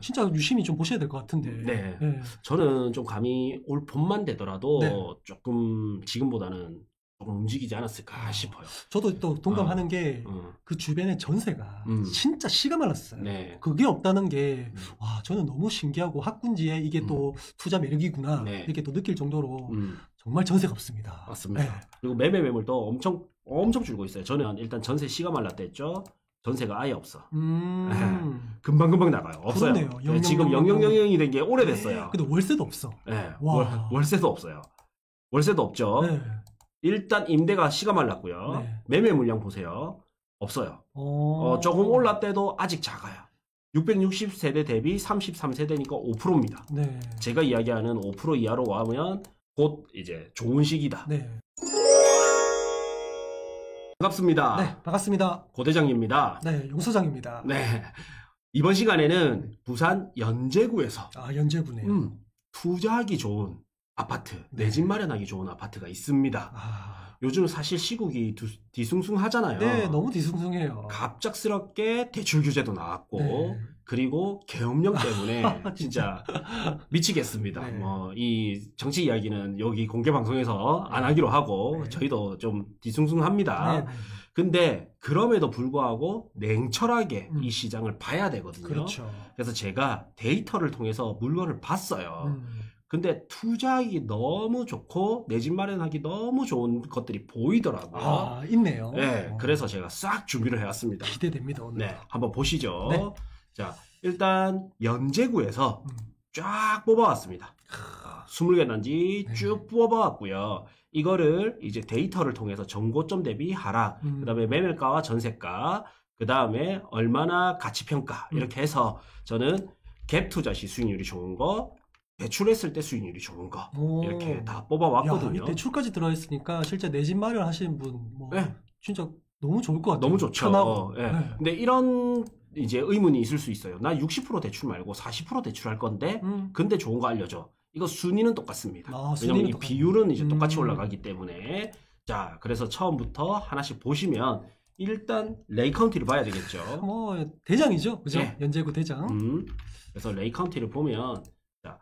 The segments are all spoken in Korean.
진짜 유심히 좀 보셔야 될 것 같은데. 네. 네. 저는 좀 감히 올 봄만 되더라도 네. 조금 지금보다는 조금 움직이지 않았을까 싶어요. 저도 또 동감하는 게 그 주변의 전세가 진짜 씨가 말랐어요. 네. 그게 없다는 게 와, 저는 너무 신기하고 학군지에 이게 또 투자 매력이구나 네. 이렇게 또 느낄 정도로 정말 전세가 없습니다. 맞습니다. 네. 그리고 매매 매물도 엄청 줄고 있어요. 저는 일단 전세 씨가 말랐다 했죠. 전세가 아예 없어. 금방금방 나가요. 없어요. 그러네요. 네, 지금 0000이 된 게 오래됐어요. 근데 월세도 없어. 네. 와. 월세도 없어요. 월세도 없죠. 네. 일단 임대가 씨가 말랐고요. 네. 매매 물량 보세요. 없어요. 조금 올랐대도 아직 작아요. 660세대 대비 33세대니까 5%입니다. 네. 제가 이야기하는 5% 이하로 와면 곧 이제 좋은 시기다. 네. 반갑습니다. 네, 반갑습니다. 고대장입니다. 네, 용소장입니다. 네. 이번 시간에는 부산 연제구에서 연제구네요. 투자하기 좋은 아파트, 내 집 마련하기 좋은 아파트가 있습니다. 요즘 사실 시국이 뒤숭숭하잖아요. 네, 너무 뒤숭숭해요. 갑작스럽게 대출 규제도 나왔고, 네. 그리고 계엄령 때문에 진짜 미치겠습니다. 네. 이 정치 이야기는 여기 공개 방송에서 안 하기로 하고, 네. 저희도 좀 뒤숭숭합니다. 네. 근데 그럼에도 불구하고 냉철하게 이 시장을 봐야 되거든요. 그렇죠. 그래서 제가 데이터를 통해서 물건을 봤어요. 근데 투자하기 너무 좋고 내 집 마련하기 너무 좋은 것들이 보이더라고요. 있네요. 네, 그래서 제가 싹 준비를 해왔습니다. 기대됩니다, 오늘. 네, 한번 보시죠. 네. 자, 일단 연제구에서 쫙 뽑아왔습니다. 20개 단지 쭉 뽑아왔고요. 이거를 이제 데이터를 통해서 정고점 대비 하락, 그 다음에 매매가와 전세가, 그 다음에 얼마나 가치평가 이렇게 해서 저는 갭 투자 시 수익률이 좋은 거, 대출했을 때 수익률이 좋은 거 이렇게 다 뽑아왔거든요. 야, 대출까지 들어있으니까 실제 내 집 마련 하시는 분 네. 진짜 너무 좋을 것 같아요. 너무 좋죠. 편하고. 네. 네. 근데 이런 이제 의문이 있을 수 있어요. 나 60% 대출 말고 40% 대출할 건데 근데 좋은 거 알려줘. 이거 순위는 똑같습니다. 왜냐면 이 비율은 이제 똑같이 올라가기 때문에. 자, 그래서 처음부터 하나씩 보시면 일단 레이카운티를 봐야 되겠죠. 대장이죠, 그죠? 네. 연제구 대장. 그래서 레이카운티를 보면 자,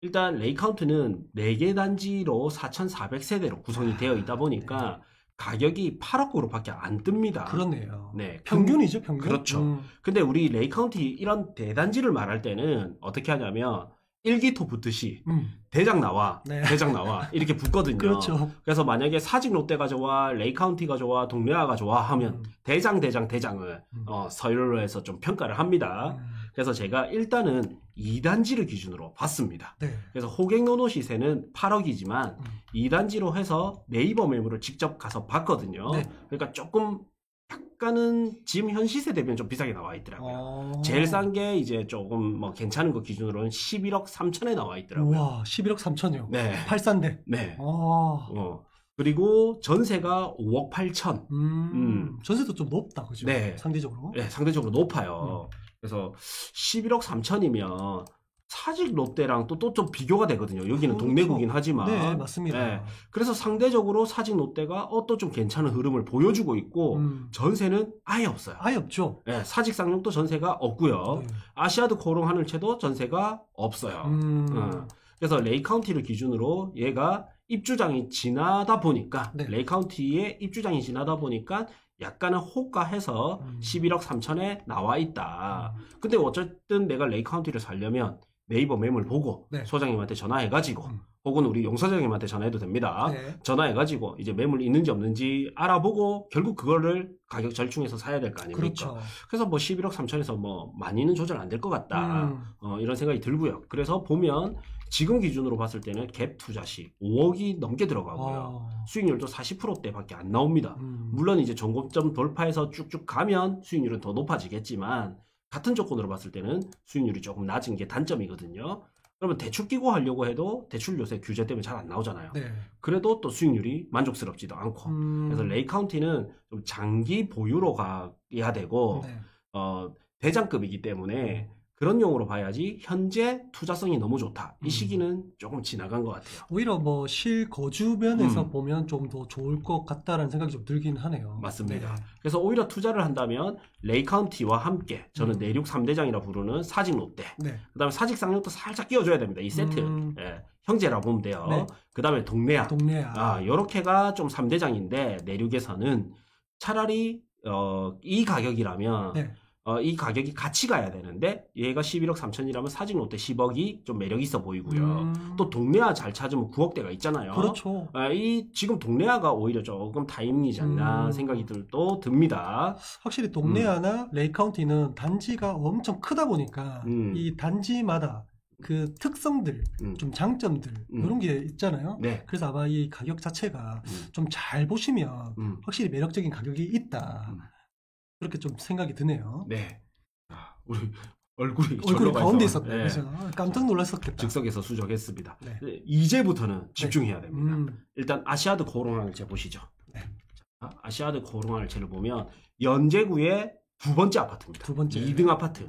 일단 레이카운트는 4개 단지로 4,400세대로 구성이 되어 있다 보니까 가격이 8억으로 밖에 안 뜹니다. 그렇네요. 네. 평균이죠, 평균. 그렇죠. 근데 우리 레이카운티 이런 대단지를 말할 때는 어떻게 하냐면 일기토 붙듯이 대장 나와, 대장 나와 이렇게 붙거든요. 그렇죠. 그래서 만약에 사직 롯데가 좋아, 레이카운티가 좋아, 동래아가 좋아 하면 대장을 서열로 해서 좀 평가를 합니다. 그래서 제가 일단은 2단지를 기준으로 봤습니다. 네. 그래서 호갱노노 시세는 8억이지만 2단지로 해서 네이버 매물을 직접 가서 봤거든요. 네. 그러니까 조금 약간은 지금 현 시세 대비는 좀 비싸게 나와 있더라고요. 제일 싼 게 이제 조금 괜찮은 거 기준으로는 11억 3천에 나와 있더라고요. 와, 11억 3천이요. 네. 8산대. 네. 그리고 전세가 5억 8천. 전세도 좀 높다, 그죠? 네. 상대적으로. 네, 상대적으로 높아요. 그래서 11억 3천이면 사직 롯데랑 또 좀 비교가 되거든요. 여기는 동네구긴 하지만. 네, 맞습니다. 네. 그래서 상대적으로 사직 롯데가 또 좀 괜찮은 흐름을 보여주고 있고 전세는 아예 없어요. 아예 없죠. 네, 사직 쌍용도 전세가 없고요. 아시아드 코롱 하늘채도 전세가 없어요. 그래서 레이카운티를 기준으로 얘가 입주장이 지나다 보니까 레이카운티에 입주장이 지나다 보니까 약간은 호가해서 11억 3천에 나와 있다. 근데 어쨌든 내가 레이카운티를 살려면 네이버 매물 보고 소장님한테 전화해가지고 혹은 우리 용사장님한테 전화해도 됩니다. 전화해가지고 이제 매물 있는지 없는지 알아보고 결국 그거를 가격 절충해서 사야 될 거 아닙니까? 그렇죠. 그래서 11억 3천에서 많이는 조절 안 될 것 같다. 이런 생각이 들고요. 그래서 보면 지금 기준으로 봤을 때는 갭 투자 시 5억이 넘게 들어가고요. 수익률도 40%대밖에 안 나옵니다. 물론 이제 정고점 돌파해서 쭉쭉 가면 수익률은 더 높아지겠지만 같은 조건으로 봤을 때는 수익률이 조금 낮은 게 단점이거든요. 그러면 대출 끼고 하려고 해도 대출 요새 규제 때문에 잘 안 나오잖아요. 그래도 또 수익률이 만족스럽지도 않고. 그래서 레이카운티는 좀 장기 보유로 가야 되고 대장급이기 때문에 그런 용으로 봐야지 현재 투자성이 너무 좋다. 이 시기는 조금 지나간 것 같아요. 오히려 뭐 실거주 면에서 보면 좀 더 좋을 것 같다라는 생각이 좀 들긴 하네요. 맞습니다. 네. 그래서 오히려 투자를 한다면 레이카운티와 함께 저는 내륙 3대장이라 부르는 사직 롯데, 네. 그다음에 사직 쌍용도 살짝 끼워줘야 됩니다. 이 세트. 예, 형제라고 보면 돼요. 네. 그다음에 동네야. 동네야. 요렇게가 좀 3대장인데 내륙에서는 차라리 이 가격이라면 네. 이 가격이 같이 가야 되는데 얘가 11억 3천이라면 사직 롯데 10억이 좀 매력 있어 보이고요. 또 동네아 잘 찾으면 9억대가 있잖아요. 그렇죠. 이 지금 동네아가 오히려 조금 타임리지 않나 생각이 또 듭니다. 확실히 동네아나 레이카운티는 단지가 엄청 크다 보니까 이 단지마다 그 특성들, 좀 장점들 이런 게 있잖아요. 네. 그래서 아마 이 가격 자체가 좀 잘 보시면 확실히 매력적인 가격이 있다. 그렇게 좀 생각이 드네요. 네. 우리 얼굴이 가운데 있었네. 네. 그래서 깜짝 놀랐었겠다. 즉석에서 수정했습니다. 네. 이제부터는 집중해야 됩니다. 네. 일단 아시아드 코오롱항을제 보시죠. 네. 자, 아시아드 코오롱항을제를 보면 연제구의 두 번째 아파트입니다. 두 번째. 2등 아파트.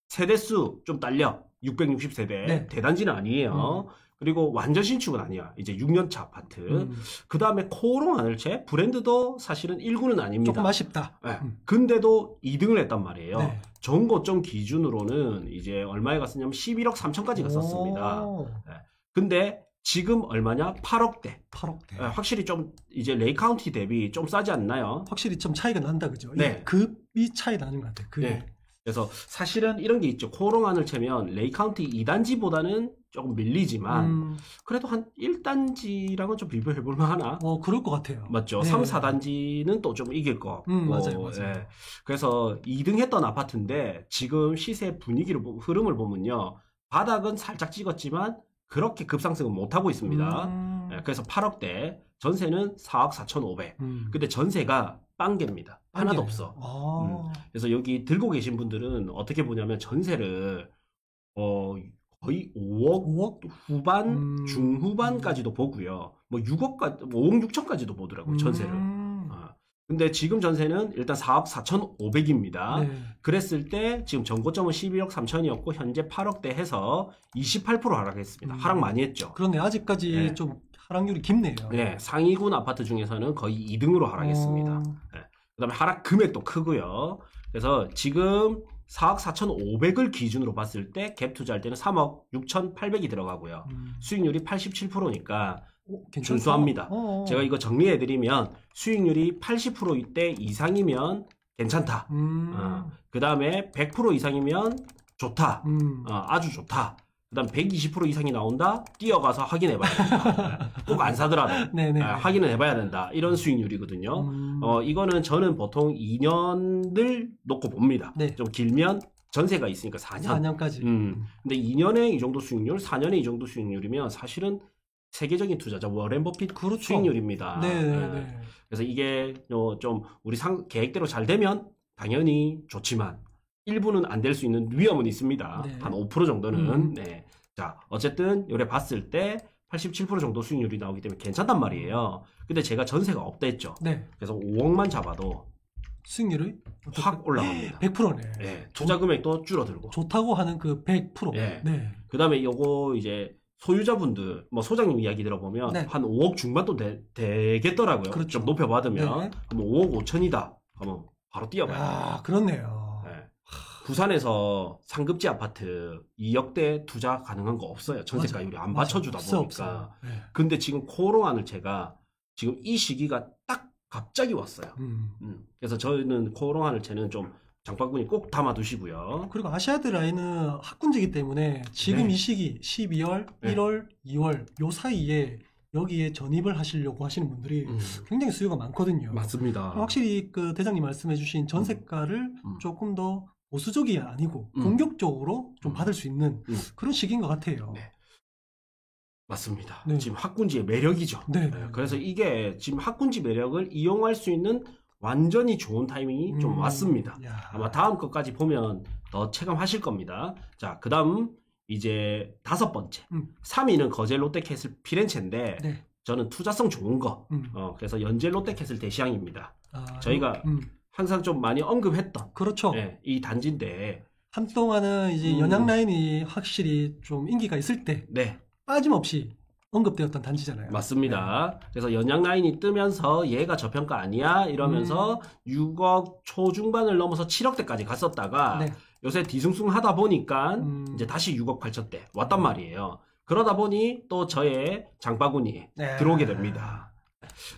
세대수 좀 딸려. 660세대. 네. 대단지는 아니에요. 그리고 완전 신축은 아니야. 이제 6년차 아파트. 그 다음에 코오롱 하늘채 브랜드도 사실은 1구는 아닙니다. 조금 아쉽다. 네. 근데도 2등을 했단 말이에요. 네. 정고점 기준으로는 이제 얼마에 갔었냐면 11억 3천까지 갔었습니다. 네. 근데 지금 얼마냐? 8억대. 8억대. 네, 확실히 좀 이제 레이카운티 대비 좀 싸지 않나요? 확실히 좀 차이가 난다, 그죠? 네. 급이 차이 나는 것 같아요. 네. 그래서 사실은 이런 게 있죠. 코오롱 하늘 채면 레이카운티 2단지보다는 조금 밀리지만 그래도 한 1단지랑은 좀 비교해볼 만하나? 그럴 것 같아요. 맞죠. 네. 3, 4단지는 또 좀 이길 것 같고. 맞아요. 예. 그래서 2등 했던 아파트인데 지금 시세 분위기를 흐름을 보면요. 바닥은 살짝 찍었지만 그렇게 급상승은 못하고 있습니다. 예. 그래서 8억대, 전세는 4억 4,500. 근데 전세가 빵개입니다. 하나도 없어. 그래서 여기 들고 계신 분들은 어떻게 보냐면 전세를 거의 5억 후반, 중후반까지도 보고요. 뭐 6억까지, 5억 6천까지도 보더라고요, 전세를. 근데 지금 전세는 일단 4억 4,500입니다. 네. 그랬을 때 지금 전고점은 11억 3천이었고 현재 8억대 해서 28% 하락했습니다. 하락 많이 했죠. 그런데 아직까지 네. 좀 하락률이 깊네요. 네, 상위군 아파트 중에서는 거의 2등으로 하락했습니다. 네. 그다음에 하락 금액도 크고요. 그래서 지금 4억 4,500을 기준으로 봤을 때 갭 투자할 때는 3억 6,800이 들어가고요. 수익률이 87%니까 준수합니다. 제가 이거 정리해드리면 수익률이 80%대 이상이면 괜찮다. 그 다음에 100% 이상이면 좋다. 아주 좋다. 그 다음 120% 이상이 나온다? 뛰어가서 확인해봐야 된다. 꼭 안 사더라도 확인을 해봐야 된다. 이런 수익률이거든요. 이거는 저는 보통 2년을 놓고 봅니다. 네. 좀 길면 전세가 있으니까 4년. 4년까지. 근데 2년에 이 정도 수익률, 4년에 이 정도 수익률이면 사실은 세계적인 투자자 워렌 버핏 그렇죠. 수익률입니다. 네. 그래서 이게 좀 우리 계획대로 잘 되면 당연히 좋지만 일부는 안 될 수 있는 위험은 있습니다. 네. 한 5% 정도는. 네. 자, 어쨌든 요래 봤을 때 87% 정도 수익률이 나오기 때문에 괜찮단 말이에요. 근데 제가 전세가 없다 했죠. 네. 그래서 5억만 잡아도 수익률이 확 올라갑니다. 100%네. 네. 투자 금액도 줄어들고. 좋다고 하는 그 100%. 네. 네. 그다음에 요거 이제 소유자분들, 뭐 소장님 이야기 들어보면 네. 한 5억 중반도 되겠더라고요. 그렇죠. 좀 높여받으면. 네. 그럼 5억 5천이다. 그러면 바로 뛰어가요. 아, 그렇네요. 네. 부산에서 상급지 아파트 2억대 투자 가능한 거 없어요. 전세가율이 안 받쳐주다 보니까. 없어. 네. 근데 지금 코오롱 하늘채가 지금 이 시기가 딱 갑자기 왔어요. 그래서 저희는 코오롱 하늘채는 좀 장바구니 꼭 담아두시고요. 그리고 아시아드 라인은 학군지기 때문에 지금 네. 이 시기 12월, 네. 1월, 2월 요 사이에 여기에 전입을 하시려고 하시는 분들이 굉장히 수요가 많거든요. 맞습니다. 확실히 그 대장님 말씀해주신 전세가를 조금 더 보수적이 아니고 공격적으로 좀 받을 수 있는 그런 시기인 것 같아요. 네. 맞습니다. 네. 지금 학군지의 매력이죠. 네. 그래서 이게 지금 학군지 매력을 이용할 수 있는 완전히 좋은 타이밍이 좀 왔습니다. 야. 아마 다음 것까지 보면 더 체감하실 겁니다. 자, 그 다음 이제 5번째. 3위는 거제 롯데캐슬 피렌체인데 네. 저는 투자성 좋은 거. 그래서 연제 롯데캐슬 대시양입니다. 저희가 항상 좀 많이 언급했던 그렇죠. 이 단지인데 한동안은 이제 연양 라인이 확실히 좀 인기가 있을 때 네. 빠짐없이 언급되었던 단지잖아요. 맞습니다. 네. 그래서 연양 라인이 뜨면서 얘가 저평가 아니야 이러면서 6억 초중반을 넘어서 7억대까지 갔었다가 네. 요새 뒤숭숭하다 보니까 이제 다시 6억 8천대 왔단 말이에요. 그러다 보니 또 저의 장바구니에 네. 들어오게 됩니다.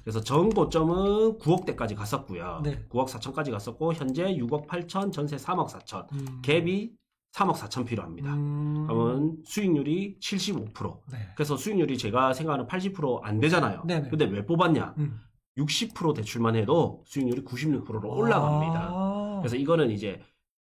그래서 전 고점은 9억대까지 갔었고요. 네. 9억 4천까지 갔었고 현재 6억 8천, 전세 3억 4천, 갭이 3억 4천 필요합니다. 그러면 수익률이 75%. 네. 그래서 수익률이 제가 생각하는 80% 안 되잖아요. 네네. 근데 왜 뽑았냐? 60% 대출만 해도 수익률이 96%로 올라갑니다. 그래서 이거는 이제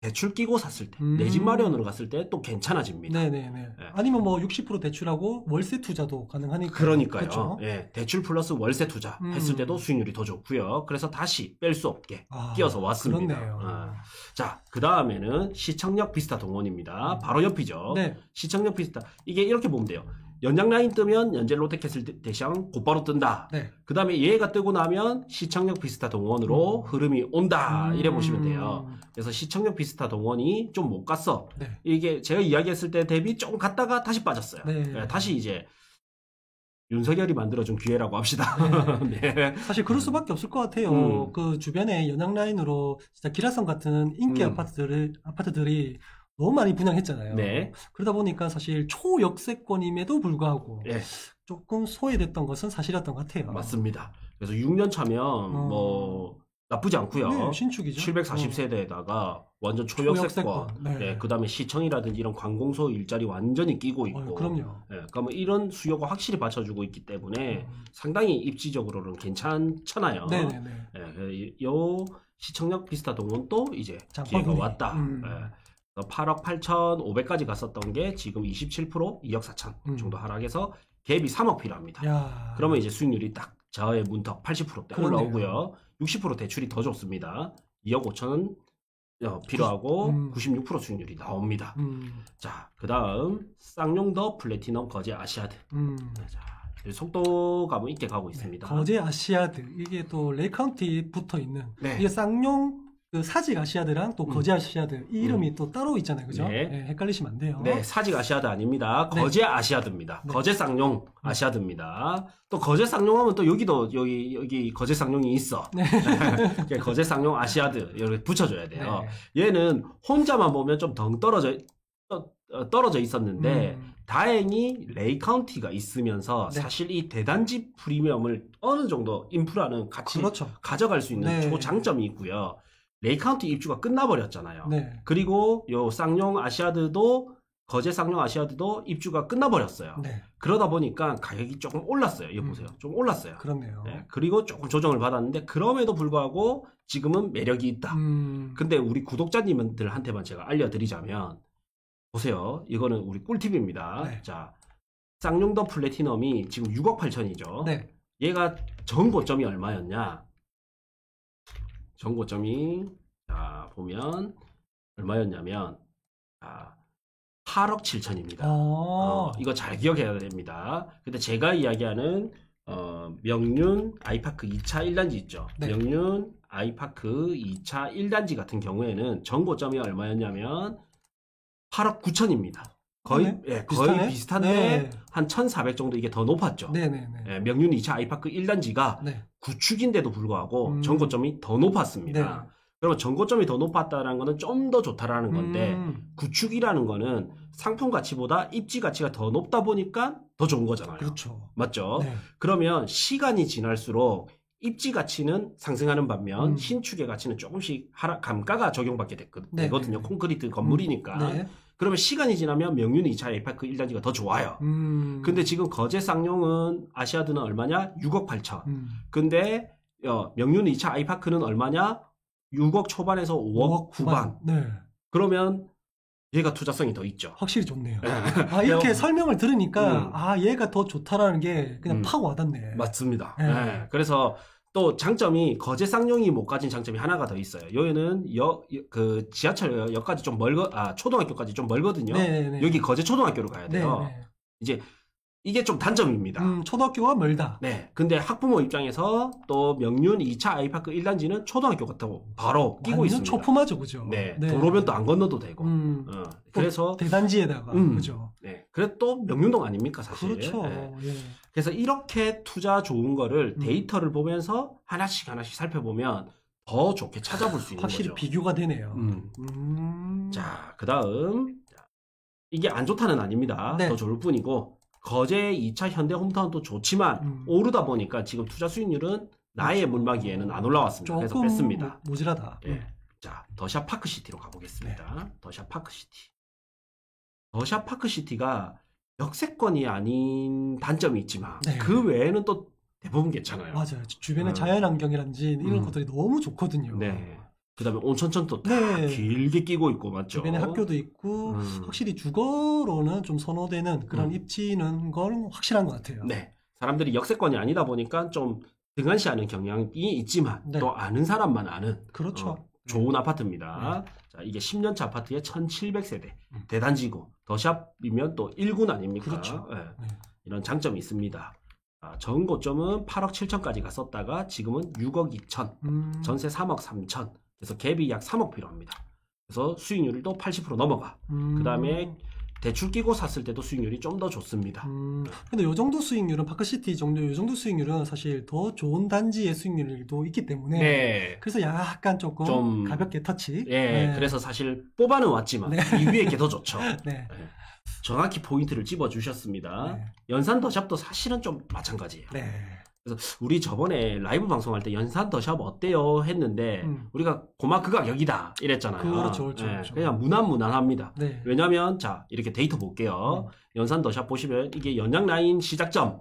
대출 끼고 샀을 때, 내 집 마련으로 갔을 때 또 괜찮아집니다. 네네네. 네. 아니면 뭐 60% 대출하고 월세 투자도 가능하니까. 그러니까요. 그렇죠? 예, 대출 플러스 월세 투자 했을 때도 수익률이 더 좋고요. 그래서 다시 뺄 수 없게 끼어서 왔습니다. 그렇네요. 자, 그 다음에는 시청역 비스타 동원입니다. 바로 옆이죠. 네. 시청역 비스타. 이게 이렇게 보면 돼요. 연장 라인 뜨면 연재 롯데캐슬 대시장 곧바로 뜬다. 네. 그 다음에 얘가 뜨고 나면 시청역 비스타 동원으로 흐름이 온다. 이래 보시면 돼요. 그래서 시청역 비스타 동원이 좀 못 갔어. 네. 이게 제가 이야기했을 때 대비 조금 갔다가 다시 빠졌어요. 네. 네, 다시 이제 윤석열이 만들어준 기회라고 합시다. 네. 네. 사실 그럴 수밖에 없을 것 같아요. 그 주변에 연양 라인으로 진짜 기라성 같은 인기 아파트들이 너무 많이 분양했잖아요. 네. 그러다 보니까 사실 초역세권임에도 불구하고 네. 조금 소외됐던 것은 사실이었던 것 같아요. 맞습니다. 그래서 6년 차면 뭐 나쁘지 않고요. 네, 신축이죠. 740세대에다가 완전 초역세권. 네. 네. 그다음에 시청이라든지 이런 관공서 일자리 완전히 끼고 있고. 그럼요. 네. 그러면 이런 수요가 확실히 받쳐주고 있기 때문에 상당히 입지적으로는 괜찮잖아요. 네네네. 네. 요 시청역 비스타 동원도 이제 기회가 왔다. 네. 8억 8,500까지 갔었던 게 지금 27%, 2억 4천 정도 하락해서 갭이 3억 필요합니다. 야. 그러면 이제 수익률이 딱 저의 문턱 80%대 올라오고요. 60% 대출이 더 좋습니다. 2억 5천은 필요하고 96% 수익률이 나옵니다. 자, 그 다음 쌍용더 플래티넘 거제 아시아드. 자, 속도감은 있게 가고 있습니다. 네, 거제 아시아드 이게 또 레이카운티 붙어 있는 네. 이게 쌍용 그 사직 아시아드랑 또 거제 아시아드 이 이름이 또 따로 있잖아요, 그죠? 네. 네, 헷갈리시면 안 돼요. 네, 사직 아시아드 아닙니다. 거제 네. 아시아드입니다. 네. 거제 쌍용 아시아드입니다. 또 거제 쌍용하면 또 여기 거제 쌍용이 있어. 네. 거제 쌍용 아시아드 이렇게 붙여줘야 돼요. 네. 얘는 혼자만 보면 좀 덩 떨어져 있었는데 다행히 레이카운티가 있으면서 네. 사실 이 대단지 프리미엄을 어느 정도 인프라는 같이 그렇죠. 가져갈 수 있는 네. 장점이 있고요. 레이카운티 입주가 끝나버렸잖아요. 네. 그리고 요 쌍용 아시아드도 거제 쌍용 아시아드도 입주가 끝나버렸어요. 네. 그러다 보니까 가격이 조금 올랐어요. 이거 보세요. 좀 올랐어요. 그렇네요. 네. 그리고 조금 조정을 받았는데 그럼에도 불구하고 지금은 매력이 있다. 근데 우리 구독자님들한테만 제가 알려드리자면 보세요. 이거는 우리 꿀팁입니다. 네. 자, 쌍용더 플래티넘이 지금 6억 8천이죠. 네. 얘가 전 고점이 얼마였냐? 전 고점이 자 보면 얼마였냐면 8억 7천입니다. 이거 잘 기억해야 됩니다. 근데 제가 이야기하는 명륜 아이파크 2차 1단지 있죠. 네. 명륜 아이파크 2차 1단지 같은 경우에는 전 고점이 얼마였냐면 8억 9천입니다. 거의 네. 거의 비슷한데 네. 한 1,400 정도 이게 더 높았죠. 네, 명륜 2차 아이파크 1단지가 네. 구축인데도 불구하고 전고점이 더 높았습니다. 네. 그러면 전고점이 더 높았다는 거는 좀 더 좋다라는 건데 구축이라는 거는 상품 가치보다 입지 가치가 더 높다 보니까 더 좋은 거잖아요. 그렇죠. 맞죠? 네. 그러면 시간이 지날수록 입지 가치는 상승하는 반면 신축의 가치는 조금씩 감가가 적용받게 되거든요. 콘크리트 건물이니까. 네. 그러면 시간이 지나면 명륜 2차 아이파크 1단지가 더 좋아요. 근데 지금 거제 쌍용은 아시아드는 얼마냐? 6억 8천. 근데 명륜 2차 아이파크는 얼마냐? 6억 초반에서 5억 후반. 네. 그러면 얘가 투자성이 더 있죠. 확실히 좋네요. 이렇게 설명을 들으니까 얘가 더 좋다라는 게 그냥 팍 와닿네. 맞습니다. 네. 그래서 또 장점이 거제 쌍용이 못 가진 장점이 하나가 더 있어요. 여기는 그 지하철역까지 좀 초등학교까지 좀 멀거든요. 네네. 여기 거제 초등학교로 가야 돼요. 네네. 이제 이게 좀 단점입니다. 초등학교가 멀다. 네. 근데 학부모 입장에서 또 명륜 2차 아이파크 1단지는 초등학교 같다고 바로 끼고 있습니다. 초품하죠, 그죠? 네. 도로변 또 안 건너도 되고. 그래서 대단지에다가 그죠? 네. 그래 또 명륜동 아닙니까, 사실. 그렇죠. 네. 예. 그래서 이렇게 투자 좋은 거를 데이터를 보면서 하나씩 살펴보면 더 좋게 찾아볼 수 있는 확실히 거죠. 비교가 되네요. 자, 그다음 이게 안 좋다는 아닙니다. 네. 더 좋을 뿐이고 거제 2차 현대홈타운도 좋지만 오르다 보니까 지금 투자 수익률은 나의 물막이에는 안 올라왔습니다. 그래서 뺐습니다. 모질하다. 예. 자, 더샵 파크시티로 가보겠습니다. 네. 더샵 파크시티. 더샵 파크시티가 역세권이 아닌 단점이 있지만 네. 그 외에는 또 대부분 괜찮아요. 맞아요. 주변에 자연환경이란지 이런 것들이 너무 좋거든요. 네. 그 다음에 온천천도 다 길게 끼고 있고, 맞죠? 주변에 학교도 있고, 확실히 주거로는 좀 선호되는 그런 입지는 건 확실한 것 같아요. 네. 사람들이 역세권이 아니다 보니까 좀 등한시하는 경향이 있지만, 또 아는 사람만 아는. 그렇죠. 좋은 아파트입니다. 자, 이게 10년차 아파트에 1700세대. 대단지고, 더샵이면 또 1군 아닙니까? 그렇죠. 네. 이런 장점이 있습니다. 전 고점은 8억 7천까지 갔었다가 지금은 6억 2천, 전세 3억 3천. 그래서 갭이 약 3억 필요합니다. 그래서 수익률도 80% 넘어가. 그 다음에 대출 끼고 샀을 때도 수익률이 좀 더 좋습니다. 근데 요 정도 수익률은 파크시티 정도 요 정도 수익률은 사실 더 좋은 단지의 수익률도 있기 때문에 네. 그래서 약간 조금 좀 가볍게 터치. 네. 그래서 사실 뽑아는 왔지만 이 위에 게 더 좋죠. 네. 정확히 포인트를 집어 주셨습니다. 연산 더샵도 사실은 좀 마찬가지예요. 네. 그래서 우리 저번에 라이브 방송할 때 연산 더샵 어때요 했는데 우리가 고마 그 가격이다 이랬잖아요. 그렇죠. 그냥 무난무난합니다. 네. 왜냐하면 자 이렇게 데이터 볼게요. 연산 더샵 보시면 이게 연양 라인 시작점,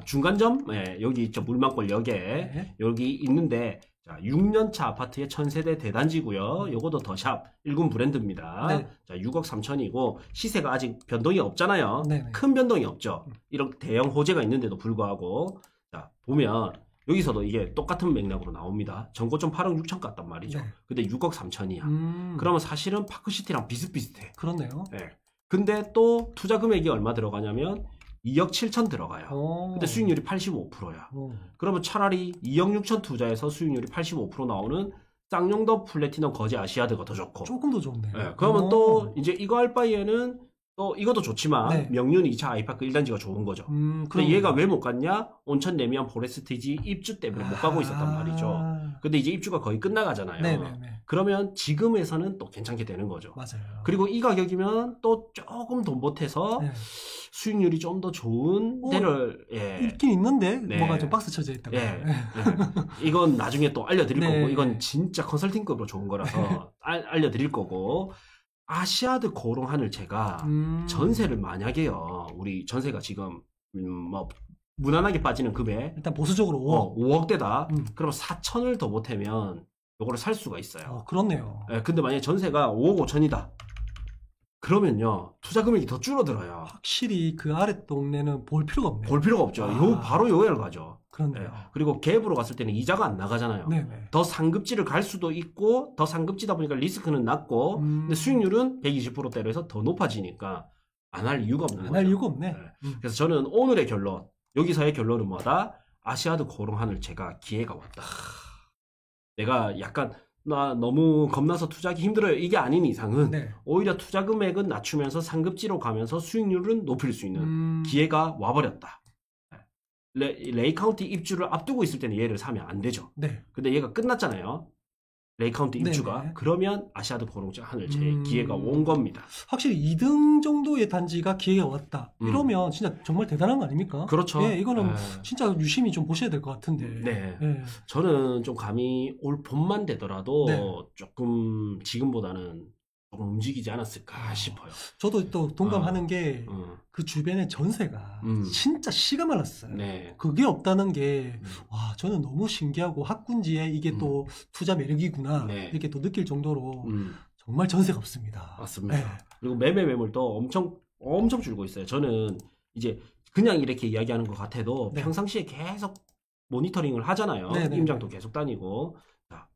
중간점, 여기 있죠 물망골역에 여기 있는데 자 6년차 아파트의 1000세대 대단지고요. 요것도 더샵 1군 브랜드입니다. 자 6억 3천이고 시세가 아직 변동이 없잖아요. 큰 변동이 없죠. 이런 대형 호재가 있는데도 불구하고 자, 보면 여기서도 이게 똑같은 맥락으로 나옵니다. 전고점 8억 6천 갔단 말이죠. 근데 6억 3천이야. 그러면 사실은 파크시티랑 비슷비슷해. 그렇네요. 네. 근데 또 투자 금액이 얼마 들어가냐면 2억 7천 들어가요. 근데 수익률이 85%야. 그러면 차라리 2억 6천 투자해서 수익률이 85% 나오는 쌍용더 플래티넘 거제 아시아드가 더 좋고. 조금 더 좋네요. 네. 그러면 또 이제 이거 할 바에는 또 이것도 좋지만 명륜 2차 아이파크 1단지가 좋은 거죠. 근데 얘가 왜 못 갔냐? 온천 내면 포레스티지 입주 때문에 못 가고 있었단 말이죠. 근데 이제 입주가 거의 끝나가잖아요. 그러면 지금에서는 또 괜찮게 되는 거죠. 맞아요. 그리고 이 가격이면 또 조금 돈 보태서 수익률이 좀 더 좋은 데를 있긴 있는데 뭐가 좀 박스 쳐져 있다고. 이건 나중에 또 알려드릴 거고 이건 진짜 컨설팅급으로 좋은 거라서 알려드릴 거고 아시아드 고롱하늘 제가 전세를 만약에요. 우리 전세가 지금 뭐 무난하게 빠지는 급에 일단 보수적으로 5억대다. 그럼 4천을 더 보태면 요거를 살 수가 있어요. 그렇네요. 근데 만약에 전세가 5억 5천이다. 그러면요 투자 금액이 더 줄어들어요. 확실히 그 아래 동네는 볼 필요가 없네요. 볼 필요가 없죠. 바로 여기를 가죠. 그렇네요. 그리고 갭으로 갔을 때는 이자가 안 나가잖아요. 더 상급지를 갈 수도 있고 더 상급지다 보니까 리스크는 낮고 근데 수익률은 120%대로 해서 더 높아지니까 안 할 이유가 없는 거죠. 안 할 이유가 없네. 그래서 저는 오늘의 결론 여기서의 결론은 뭐다? 아시아드 고롱하늘 제가 기회가 왔다. 내가 약간 나 너무 겁나서 투자하기 힘들어요. 이게 아닌 이상은 오히려 투자 금액은 낮추면서 상급지로 가면서 수익률은 높일 수 있는 기회가 와버렸다. 레이카운티 입주를 앞두고 있을 때는 얘를 사면 안 되죠. 근데 얘가 끝났잖아요. 레이카운티 입주가. 그러면 아시아드 고롱하늘 제 기회가 온 겁니다. 확실히 2등 정도의 단지가 기회가 왔다. 이러면 진짜 정말 대단한 거 아닙니까? 그렇죠. 이거는 진짜 유심히 좀 보셔야 될 것 같은데. 저는 좀 감히 올 봄만 되더라도 조금 지금보다는 조금 움직이지 않았을까 싶어요. 저도 또 동감하는 게 그 주변에 전세가 진짜 씨가 말랐어요. 그게 없다는 게 와, 저는 너무 신기하고 학군지에 이게 또 투자 매력이구나 이렇게 또 느낄 정도로 정말 전세가 없습니다. 맞습니다. 그리고 매매 매물도 엄청 줄고 있어요. 저는 이제 그냥 이렇게 이야기하는 것 같아도 평상시에 계속 모니터링을 하잖아요. 임장도 계속 다니고. 자,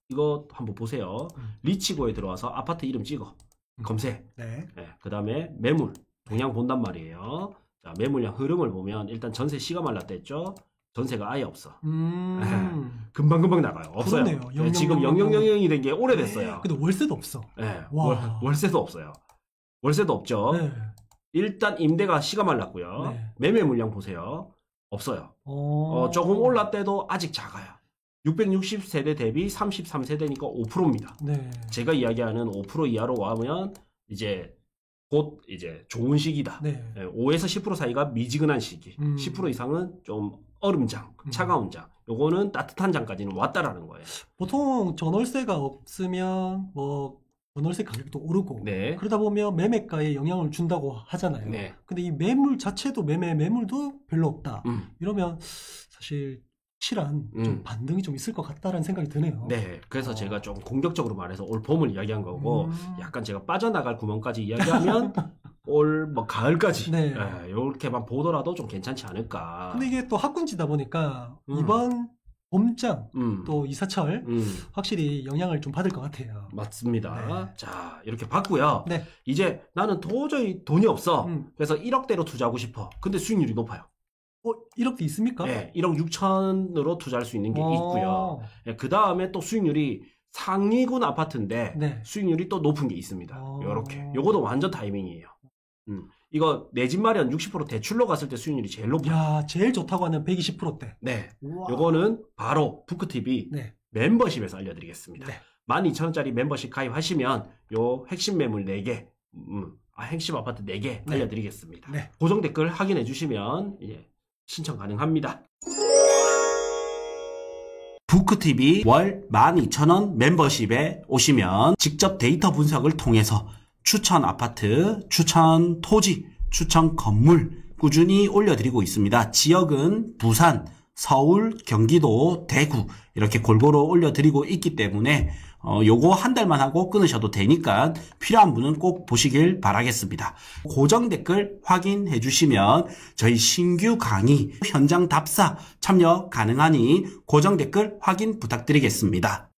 이거 한번 보세요. 리치고에 들어와서 아파트 이름 찍어. 검색. 그 다음에 매물. 동향 본단 말이에요. 자, 매물량 흐름을 보면 일단 전세 씨가 말랐다 했죠. 전세가 아예 없어. 금방금방 나가요. 없어요. 네, 지금 0000이 된 게 오래됐어요. 근데 월세도 없어. 네, 월세도 없어요. 월세도 없죠. 네. 일단 임대가 씨가 말랐고요. 네. 매매 물량 보세요. 없어요. 조금 올랐대도 아직 작아요. 660세대 대비 33세대니까 5%입니다. 네. 제가 이야기하는 5% 이하로 와면 이제 곧 이제 좋은 시기다. 네. 5에서 10% 사이가 미지근한 시기. 10% 이상은 좀 얼음장, 차가운 장. 요거는 따뜻한 장까지는 왔다라는 거예요. 보통 전월세가 없으면 뭐 전월세 가격도 오르고 네. 그러다 보면 매매가에 영향을 준다고 하잖아요. 네. 근데 이 매물 자체도 매물도 별로 없다. 이러면 사실 확실한 좀 반등이 좀 있을 것 같다라는 생각이 드네요. 네, 그래서 제가 좀 공격적으로 말해서 올 봄을 이야기한 거고 약간 제가 빠져나갈 구멍까지 이야기하면 올 뭐 가을까지 네. 이렇게만 보더라도 좀 괜찮지 않을까. 근데 이게 또 학군지다 보니까 이번 봄장 또 이사철 확실히 영향을 좀 받을 것 같아요. 맞습니다. 네. 자, 이렇게 봤고요. 네. 이제 나는 도저히 돈이 없어. 그래서 1억대로 투자하고 싶어. 근데 수익률이 높아요. 1억대 있습니까? 네, 1억 6천으로 투자할 수 있는 게 있고요. 네, 그 다음에 또 수익률이 상위군 아파트인데 네. 수익률이 또 높은 게 있습니다. 요렇게. 요거도 완전 타이밍이에요. 이거 내 집 마련 60% 대출로 갔을 때 수익률이 제일 높아요. 야, 제일 좋다고 하는 120%대. 네. 우와. 요거는 바로 부크TV 네. 멤버십에서 알려드리겠습니다. 네. 12,000원짜리 멤버십 가입하시면 요 핵심 매물 4개, 핵심 아파트 4개 네. 알려드리겠습니다. 네. 고정 댓글 확인해 주시면 예, 신청 가능합니다. 부크TV 월 12,000원 멤버십에 오시면 직접 데이터 분석을 통해서 추천 아파트, 추천 토지, 추천 건물 꾸준히 올려드리고 있습니다. 지역은 부산, 서울, 경기도, 대구 이렇게 골고루 올려드리고 있기 때문에 요거 한 달만 하고 끊으셔도 되니까 필요한 분은 꼭 보시길 바라겠습니다. 고정 댓글 확인해 주시면 저희 신규 강의 현장 답사 참여 가능하니 고정 댓글 확인 부탁드리겠습니다.